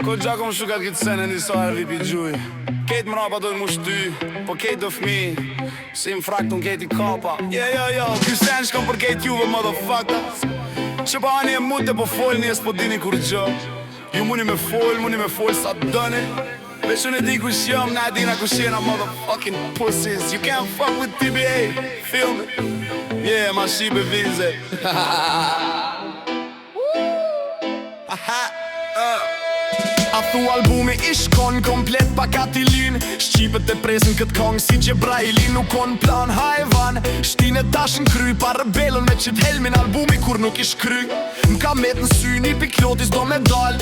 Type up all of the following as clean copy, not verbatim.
Ko gjakom shukat këtë sene njësar vipi gjuj. Ketë mrapa dojnë mu shty, po ketë do fmi si më fraktun ketë I kapa. Yo, ky sen shkom për ketë juve motherfuckers që pa ani e mute po folni e s'po dini kur gjo. Ju muni me fol sa dëni. Veç unë e di kush jom, na e dina kush jena motherfucking pussies. You can't fuck with TBA, feel me? Yeah, ma shibe vize. A thu albumi ish kon komplet pa katilin. Shqipet e presin këtë kong si Gjebraili. Nuk kon plan hajvan, shtine tash në kry. Pa rebelën me qit helmin albumi kur nuk ish kry. M'ka met në sy një piklotis do me dal.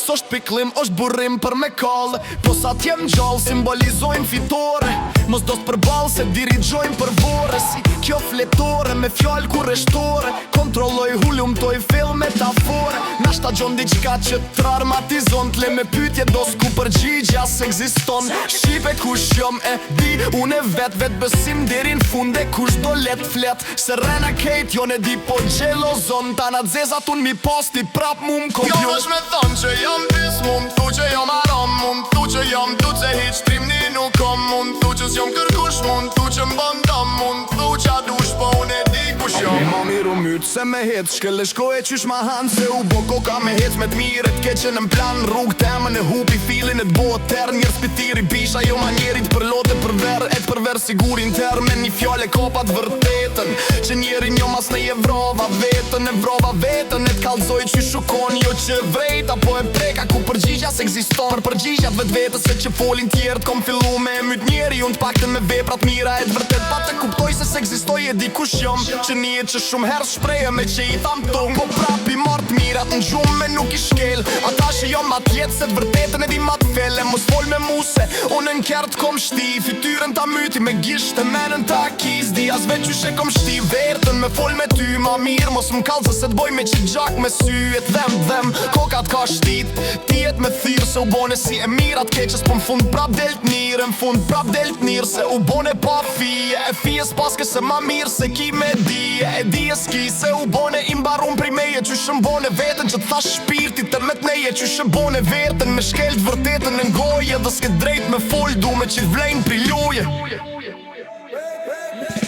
S'osht piklim, osht burrim për me kall. Po sa t'jem gjall, simbolizojnë fitore. Mos do t'përball se dirigjojnë për vore. Si kjo fletore, me fjall kur eshtore. Kontrolloj hullum toj fill metafore. Nashta gjon diqka që traumatizon. T'le me pytje do s'ku përgjigja s'existon. Shqipe kush jom e di, unë e vet besim derin funde. Kush do let flet, se rena kejt jon e di po gjelozon. Tana dzezat unë mi posti prap mu m'kompju. Jo është me thonë që jam pis, mu m'thu që jam aram. Mu m'thu që jam du që hiq trimni nuk kom. Mu m'thu që s'jom kërkush, mu m'thu që m'bëndam. Mu m'thu që a dush, po unë e di kush jom. Ma miru mytë se me het, shkele shkoj e qysh ma hanë. Se u boko ka me het me t'mire t'keqen në plan. Rrug temën e hupi filin e t'bot ter. Njër spitiri bisha jo manjerit për lote për ver. Et për ver sigurin ter me një fjale kopat vërtetën. Që njeri njo mas në evrova vetën. E t'kalzoj që shukon jo që vrejta. Po e preka ku përgjigja s'existon. Për përgjigjat vetës se që folin tjertë. Kom fillu me myt njeri unë t'pakten me veprat mira. E t'vërtet pa të kuptoj se s'existoj e di kush jom. Që një që shumë herë shpreje me që I tham tung. Po prapi mort mirat në gjumë me nuk I shkel. Ata që jom mat jetë se t'vërtetën e di mat fele. Mos fol me muse, unë në kert kom shti. Fytyrën ta myti me gisht e menën ta kiz. Di as veç që she kom shti vertën me fol me ty ma mirë. Mos m'kallë se t'boj me që gjak me syet dhem. Kokat ka shtit, tijet me thyrë. Se u bone si e mirat keqës. Po m'fund prap delt nirë, m'fund prap delt nirë. Se u bone pa fije, e fije s'paske se ma mirë. Se ki me dije, e dije s'ki. Se u bone imbarun prej meje që shëmbone vetën. Që t'thash shpirti të met neje që shëmbone vertën. Me shkelt vërtetën në ngoje. Dhe s'ke drejt me fol du me që t'vlejnë pri loje.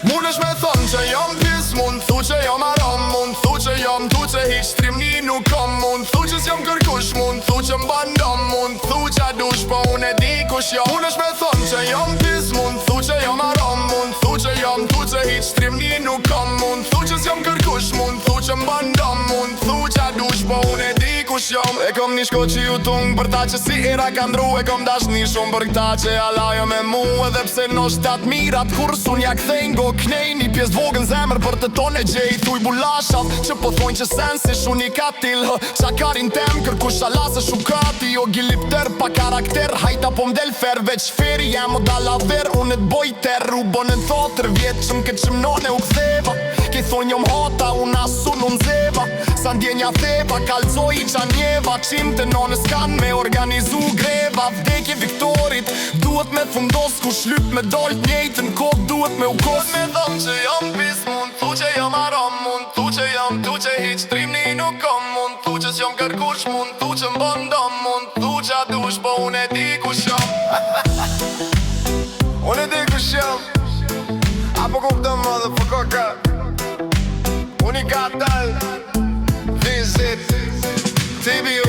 Mun është me thonë që jam pis, mun thu që jam aram. Mun thu që jam tu që hiq trimni nuk kom. Mun thu që s'jam kërkush, mun thu që m'bandam. Mun thu që a dush, po unë e di kush jam. Mun është me thonë që jam pis, mun thu që jam aram. Mun thu që jam tu që hiq trimni nuk kom. Mun thu që s'jam kërkush, mun thu që m'bandam. Mun thu që a dush, po unë e di kush jam. E kom një shko që ju tung për ta që si era ka ndru. E kom dash një shumë për këta që alajo me mu. Edhe pse no shtat mirat kur sun ja kthejn go knej. Një pjesë vogën zemër për të tonë e gjej. Thuj bulashat që po thonjë që sen si shu një katil. Qakarin tem kërkush ala se shukati. Jo gilipter pa karakter. Hajta po mdel fer veç feri. Jam o dala ver unë e t'boj ter. U bonën thotër vjetë që m'ke që mnone u ktheva. Ki thonë njom hota unë asun unë zeva. Sa ndjenja theva kalzoj I qanjeva. Qim të nonës kan me organizu greva. Vdekje Viktorit duhet me fundos. Ku shlyp me dolt njejtën kod duhet me u kos. Me thonë që jam pis, mun thu që jam aram. Mun thu që jam tu që hiq trimni nuk kom. Mun thu që s'jom kërkush, mun thu që m'bëndam. Mun thu që a dush, po unë e di kush jam. Unë e di kush jam. Apo kuptëm motherfucker. Unë I ka dal Visit TBA